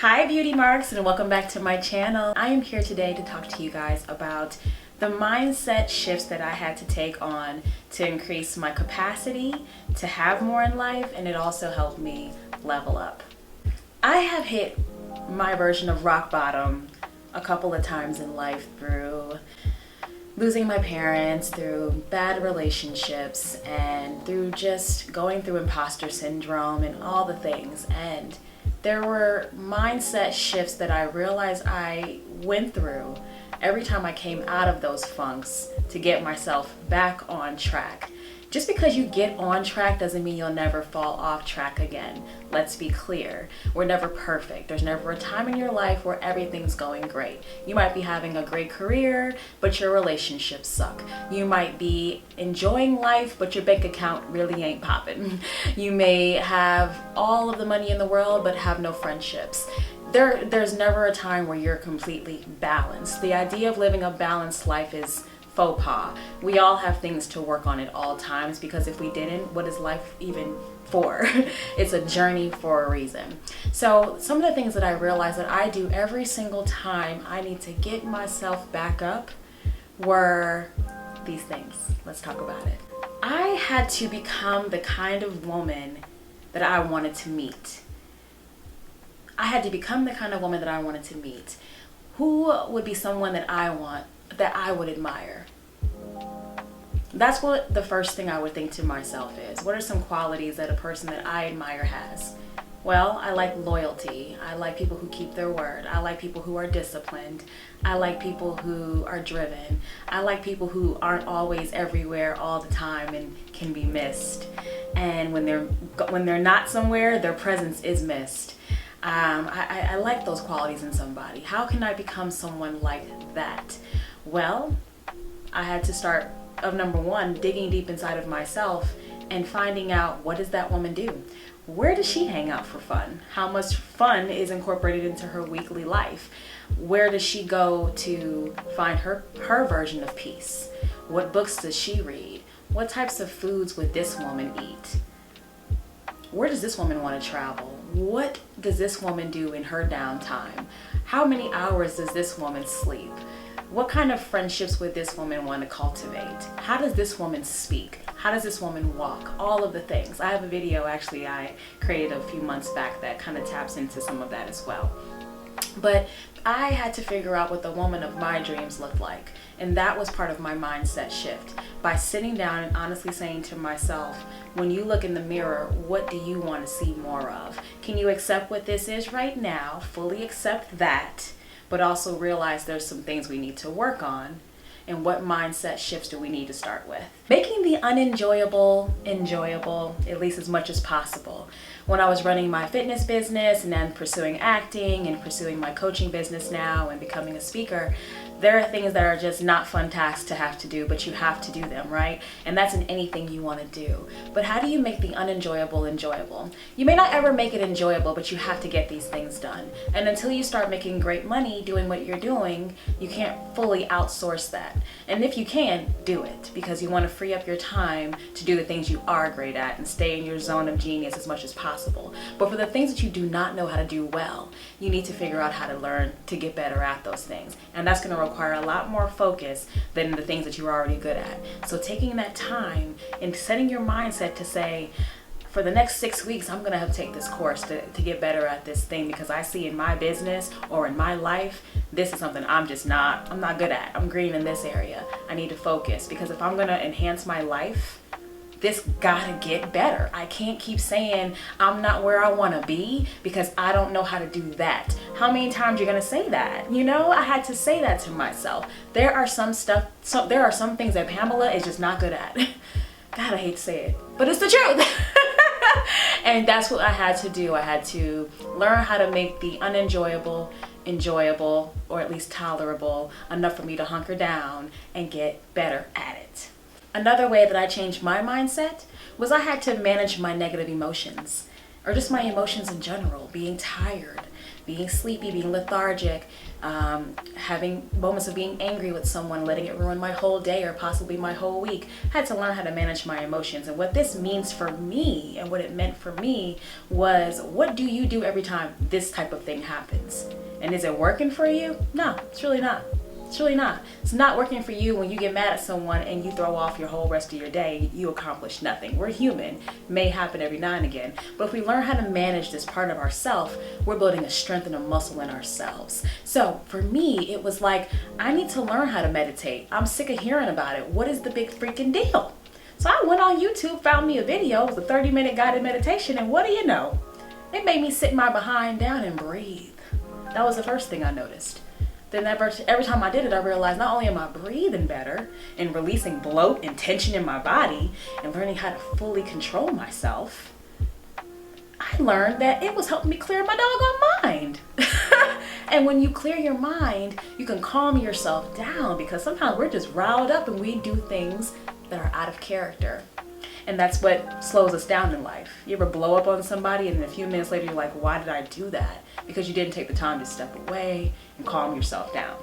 Hi beauty marks, and welcome back to my channel. I am here today to talk to you guys about the mindset shifts that I had to take on to increase my capacity to have more in life, and it also helped me level up. I have hit my version of rock bottom a couple of times in life through losing my parents, through bad relationships, and through just going through imposter syndrome and all the things. And there were mindset shifts that I realized I went through every time I came out of those funks to get myself back on track. Just because you get on track doesn't mean you'll never fall off track again. Let's be clear. We're never perfect. There's never a time in your life where everything's going great. You might be having a great career, but your relationships suck. You might be enjoying life, but your bank account really ain't popping. You may have all of the money in the world, but have no friendships. There's never a time where you're completely balanced. The idea of living a balanced life is faux pas. We all have things to work on at all times, because if we didn't, what is life even for? It's a journey for a reason. So some of the things that I realized that I do every single time I need to get myself back up were these things. Let's talk about it. I had to become the kind of woman that I wanted to meet. I had to become the kind of woman that I wanted to meet. Who would be someone that I would admire? That's what the first thing I would think to myself is. What are some qualities that a person that I admire has? Well, I like loyalty. I like people who keep their word. I like people who are disciplined. I like people who are driven. I like people who aren't always everywhere all the time and can be missed. And when they're not somewhere, their presence is missed. I like those qualities in somebody. How can I become someone like that? Well, I had to start of number one, digging deep inside of myself and finding out, what does that woman do? Where does she hang out for fun? How much fun is incorporated into her weekly life? Where does she go to find her version of peace? What books does she read? What types of foods would this woman eat? Where does this woman want to travel? What does this woman do in her downtime? How many hours does this woman sleep? What kind of friendships would this woman want to cultivate? How does this woman speak? How does this woman walk? All of the things. I have a video actually I created a few months back that kind of taps into some of that as well. But I had to figure out what the woman of my dreams looked like. And that was part of my mindset shift. By sitting down and honestly saying to myself, when you look in the mirror, what do you want to see more of? Can you accept what this is right now? Fully accept that, but also realize there's some things we need to work on. And what mindset shifts do we need to start with? Making the unenjoyable enjoyable, at least as much as possible. When I was running my fitness business and then pursuing acting and pursuing my coaching business now and becoming a speaker, there are things that are just not fun tasks to have to do, but you have to do them, right? And that's in anything you want to do. But how do you make the unenjoyable enjoyable? You may not ever make it enjoyable, but you have to get these things done. And until you start making great money doing what you're doing, you can't fully outsource that. And if you can, do it, because you want to free up your time to do the things you are great at and stay in your zone of genius as much as possible. But for the things that you do not know how to do well, you need to figure out how to learn to get better at those things. And that's going to require a lot more focus than the things that you're already good at. So taking that time and setting your mindset to say, for the next 6 weeks, I'm going to have to take this course to get better at this thing, because I see in my business or in my life, this is something I'm not good at. I'm green in this area. I need to focus, because if I'm going to enhance my life, this gotta get better. I can't keep saying I'm not where I want to be because I don't know how to do that. How many times you're gonna say that? You know, I had to say that to myself. There are some things that Pamela is just not good at. God, I hate to say it, but it's the truth. And that's what I had to do. I had to learn how to make the unenjoyable enjoyable, or at least tolerable enough for me to hunker down and get better at it. Another way that I changed my mindset was I had to manage my negative emotions, or just my emotions in general, being tired, being sleepy, being lethargic, having moments of being angry with someone, letting it ruin my whole day or possibly my whole week. I had to learn how to manage my emotions. And what this means for me and what it meant for me was, what do you do every time this type of thing happens? And is it working for you? No, it's really not. It's really not. It's not working for you when you get mad at someone and you throw off your whole rest of your day. You accomplish nothing. We're human. It may happen every now and again. But if we learn how to manage this part of ourselves, we're building a strength and a muscle in ourselves. So for me, it was like, I need to learn how to meditate. I'm sick of hearing about it. What is the big freaking deal? So I went on YouTube, found me a video. It was a 30-minute guided meditation. And what do you know? It made me sit my behind down and breathe. That was the first thing I noticed. Then every time I did it, I realized not only am I breathing better and releasing bloat and tension in my body and learning how to fully control myself, I learned that it was helping me clear my doggone mind. And when you clear your mind, you can calm yourself down, because sometimes we're just riled up and we do things that are out of character. And that's what slows us down in life. You ever blow up on somebody and a few minutes later you're like, why did I do that? Because you didn't take the time to step away and calm yourself down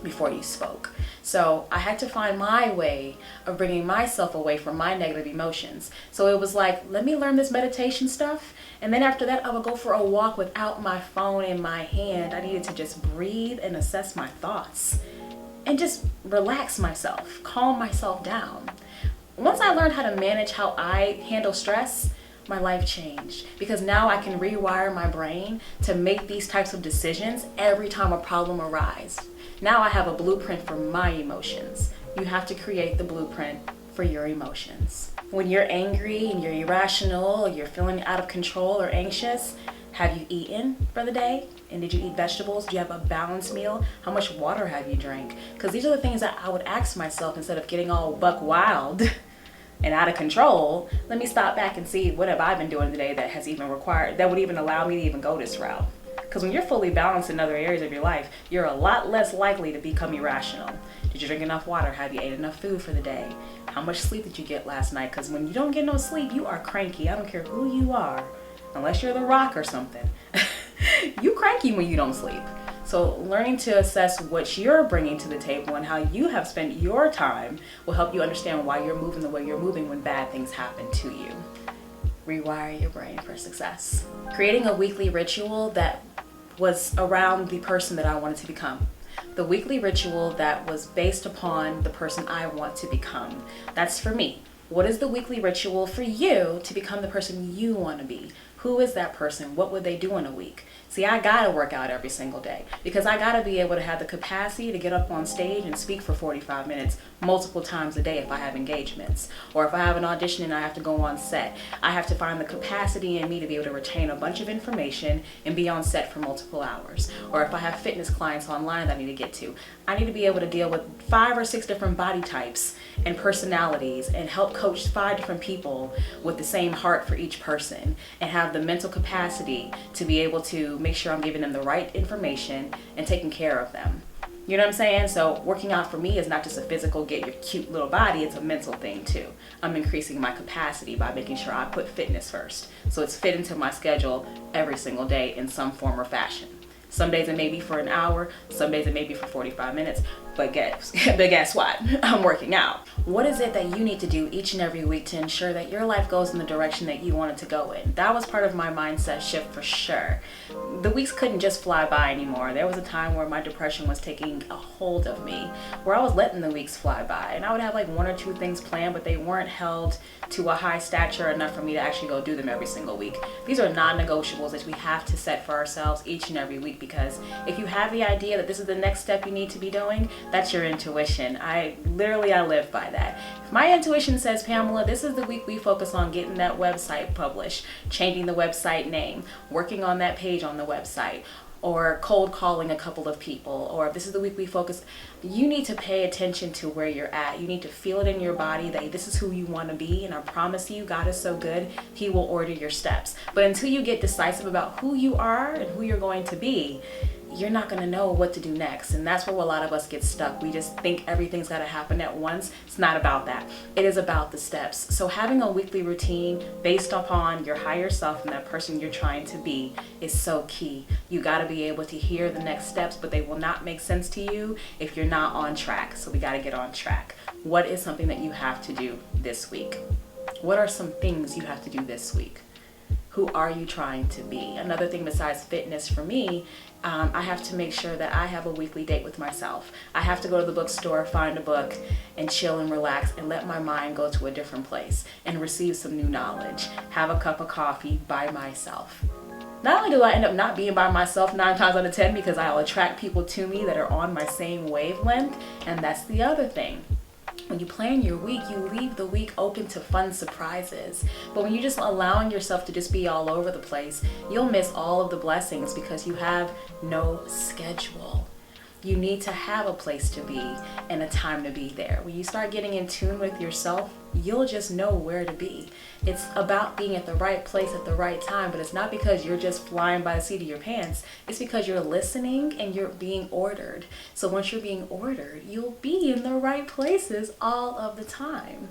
before you spoke. So I had to find my way of bringing myself away from my negative emotions. So it was like, let me learn this meditation stuff. And then after that, I would go for a walk without my phone in my hand. I needed to just breathe and assess my thoughts and just relax myself, calm myself down. Once I learned how to manage how I handle stress, my life changed, because now I can rewire my brain to make these types of decisions every time a problem arises. Now I have a blueprint for my emotions. You have to create the blueprint for your emotions. When you're angry and you're irrational, or you're feeling out of control or anxious, have you eaten for the day? And did you eat vegetables? Do you have a balanced meal? How much water have you drank? Because these are the things that I would ask myself instead of getting all buck wild and out of control. Let me stop back and see, what have I been doing today that has even required, that would even allow me to even go this route? Because when you're fully balanced in other areas of your life, you're a lot less likely to become irrational. Did you drink enough water? Have you ate enough food for the day? How much sleep did you get last night? Because when you don't get no sleep, you are cranky. I don't care who you are, unless you're The Rock or something. You cranky when you don't sleep. So learning to assess what you're bringing to the table and how you have spent your time will help you understand why you're moving the way you're moving when bad things happen to you. Rewire your brain for success. Creating a weekly ritual that was around the person that I wanted to become. The weekly ritual that was based upon the person I want to become. That's for me. What is the weekly ritual for you to become the person you want to be? Who is that person? What would they do in a week? See, I gotta work out every single day, because I gotta be able to have the capacity to get up on stage and speak for 45 minutes multiple times a day if I have engagements. Or if I have an audition and I have to go on set, I have to find the capacity in me to be able to retain a bunch of information and be on set for multiple hours. Or if I have fitness clients online that I need to get to, I need to be able to deal with 5 or 6 different body types and personalities and help coach 5 different people with the same heart for each person, and have the mental capacity to be able to make sure I'm giving them the right information and taking care of them. You know what I'm saying? So working out for me is not just a physical, get your cute little body, it's a mental thing too. I'm increasing my capacity by making sure I put fitness first. So it's fit into my schedule every single day in some form or fashion. Some days it may be for an hour, some days it may be for 45 minutes, but guess what? I'm working out. What is it that you need to do each and every week to ensure that your life goes in the direction that you want it to go in? That was part of my mindset shift for sure. The weeks couldn't just fly by anymore. There was a time where my depression was taking a hold of me, where I was letting the weeks fly by, and I would have like 1 or 2 things planned, but they weren't held to a high stature enough for me to actually go do them every single week. These are non-negotiables that we have to set for ourselves each and every week, because if you have the idea that this is the next step you need to be doing, that's your intuition. I live by that. If my intuition says, Pamela, this is the week we focus on getting that website published, changing the website name, working on that page on the website, or cold calling a couple of people, or if this is the week we focus, you need to pay attention to where you're at. You need to feel it in your body that this is who you want to be, and I promise you, God is so good, He will order your steps. But until you get decisive about who you are and who you're going to be, you're not going to know what to do next. And that's where a lot of us get stuck. We just think everything's got to happen at once. It's not about that. It is about the steps. So having a weekly routine based upon your higher self and that person you're trying to be is so key. You got to be able to hear the next steps, but they will not make sense to you if you're not on track. So we got to get on track. What is something that you have to do this week? What are some things you have to do this week? Who are you trying to be? Another thing besides fitness for me, I have to make sure that I have a weekly date with myself. I have to go to the bookstore, find a book, and chill and relax and let my mind go to a different place and receive some new knowledge. Have a cup of coffee by myself. Not only do I end up not being by myself 9 times out of 10 because I'll attract people to me that are on my same wavelength, and that's the other thing. When you plan your week, you leave the week open to fun surprises. But when you're just allowing yourself to just be all over the place, you'll miss all of the blessings because you have no schedule. You need to have a place to be and a time to be there. When you start getting in tune with yourself, you'll just know where to be. It's about being at the right place at the right time, but it's not because you're just flying by the seat of your pants. It's because you're listening and you're being ordered. So once you're being ordered, you'll be in the right places all of the time.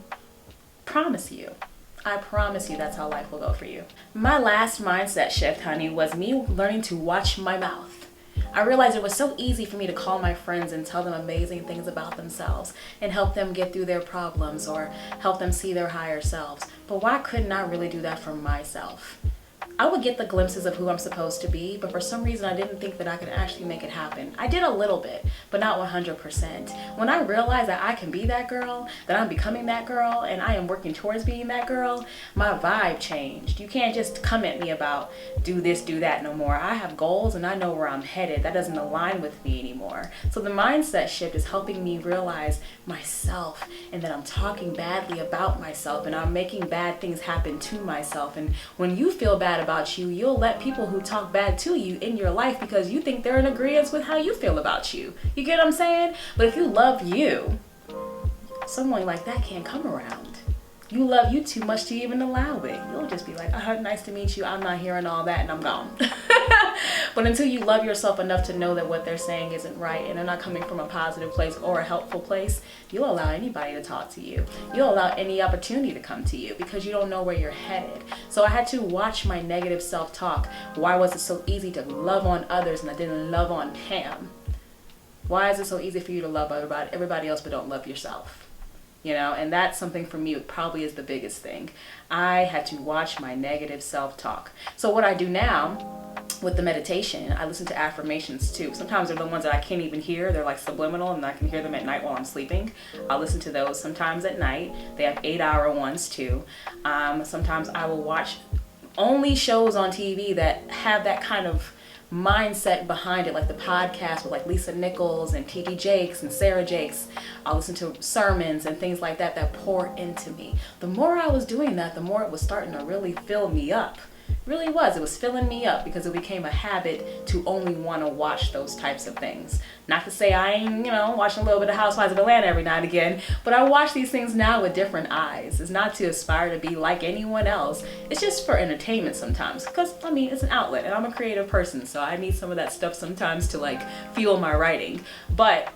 Promise you. I promise you that's how life will go for you. My last mindset shift, honey, was me learning to watch my mouth. I realized it was so easy for me to call my friends and tell them amazing things about themselves and help them get through their problems or help them see their higher selves. But why couldn't I really do that for myself? I would get the glimpses of who I'm supposed to be, but for some reason I didn't think that I could actually make it happen. I did a little bit, but not 100%. When I realized that I can be that girl, that I'm becoming that girl, and I am working towards being that girl, my vibe changed. You can't just come at me about do this, do that no more. I have goals and I know where I'm headed. That doesn't align with me anymore. So the mindset shift is helping me realize myself and that I'm talking badly about myself and I'm making bad things happen to myself. And when you feel bad about you, you'll let people who talk bad to you in your life because you think they're in agreement with how you feel about you. You get what I'm saying? But if you love you, someone like that can't come around. You love you too much to even allow it. You'll just be like, nice to meet you. I'm not hearing all that and I'm gone. But until you love yourself enough to know that what they're saying isn't right and they're not coming from a positive place or a helpful place, you'll allow anybody to talk to you. You'll allow any opportunity to come to you because you don't know where you're headed. So I had to watch my negative self-talk. Why was it so easy to love on others and I didn't love on Pam? Why is it so easy for you to love everybody else but don't love yourself? You know, and that's something for me, it probably is the biggest thing. I had to watch my negative self-talk. So what I do now with the meditation, I listen to affirmations too. Sometimes they're the ones that I can't even hear. They're like subliminal and I can hear them at night while I'm sleeping. I'll listen to those sometimes at night. They have 8-hour ones too. Sometimes I will watch only shows on TV that have that kind of mindset behind it, like the podcast with like Lisa Nichols and TD Jakes and Sarah Jakes. I'll listen to sermons and things like that that pour into me. The more I was doing that, the more it was starting to really fill me up. Really was. It was filling me up because it became a habit to only want to watch those types of things. Not to say I ain't, watching a little bit of Housewives of Atlanta every now and again, but I watch these things now with different eyes. It's not to aspire to be like anyone else. It's just for entertainment sometimes because, it's an outlet and I'm a creative person, so I need some of that stuff sometimes to fuel my writing. But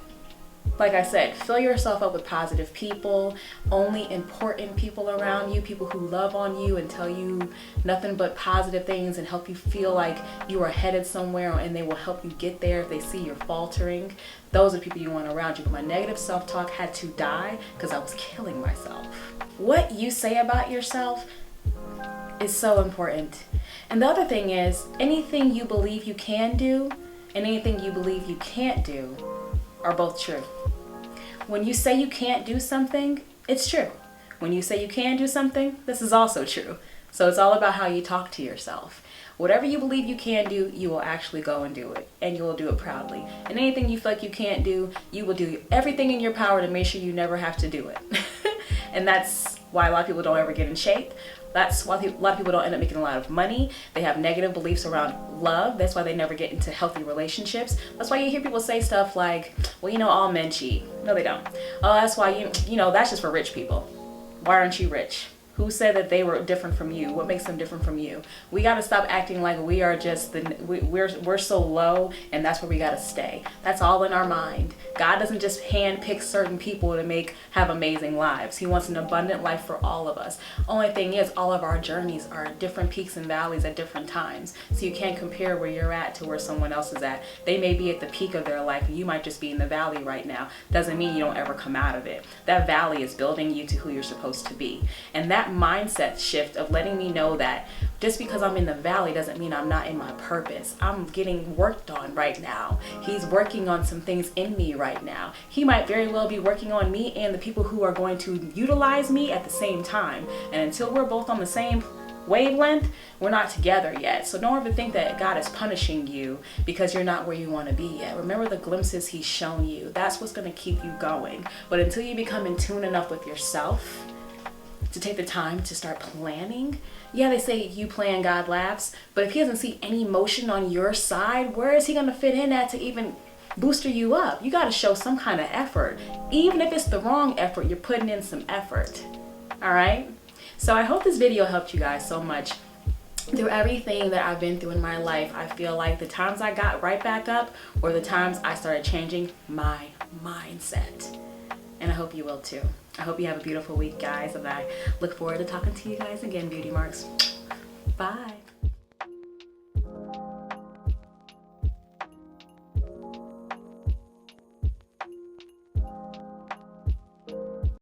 like I said, fill yourself up with positive people, only important people around you, people who love on you and tell you nothing but positive things and help you feel like you are headed somewhere and they will help you get there if they see you're faltering. Those are people you want around you. But my negative self-talk had to die because I was killing myself. What you say about yourself is so important. And the other thing is, anything you believe you can do and anything you believe you can't do are both true. When you say you can't do something, it's true. When you say you can do something, this is also true. So it's all about how you talk to yourself. Whatever you believe you can do, you will actually go and do it. And you will do it proudly. And anything you feel like you can't do, you will do everything in your power to make sure you never have to do it. And that's why a lot of people don't ever get in shape. That's why a lot of people don't end up making a lot of money. They have negative beliefs around love. That's why they never get into healthy relationships. That's why you hear people say stuff like, well, all men cheat. No, they don't. Oh, that's why, that's just for rich people. Why aren't you rich? Who said that they were different from you? What makes them different from you? We got to stop acting like we are just we're so low and that's where we got to stay. That's all in our mind. God doesn't just hand pick certain people to have amazing lives. He wants an abundant life for all of us. Only thing is, all of our journeys are different peaks and valleys at different times. So you can't compare where you're at to where someone else is at. They may be at the peak of their life. You might just be in the valley right now. Doesn't mean you don't ever come out of it. That valley is building you to who you're supposed to be. And that mindset shift of letting me know that just because I'm in the valley doesn't mean I'm not in my purpose. I'm getting worked on right now. He's working on some things in me right now. He might very well be working on me and the people who are going to utilize me at the same time. And until we're both on the same wavelength, we're not together yet. So don't ever think that God is punishing you because you're not where you want to be yet. Remember the glimpses He's shown you. That's what's going to keep you going. But until you become in tune enough with yourself to take the time to start planning. Yeah, they say you plan, God laughs. But if He doesn't see any motion on your side, where is He going to fit in at to even booster you up? You got to show some kind of effort. Even if it's the wrong effort, you're putting in some effort. All right? So I hope this video helped you guys so much. Through everything that I've been through in my life, I feel like the times I got right back up were the times I started changing my mindset. And I hope you will too. I hope you have a beautiful week, guys, and I look forward to talking to you guys again, Beauty Marks. Bye.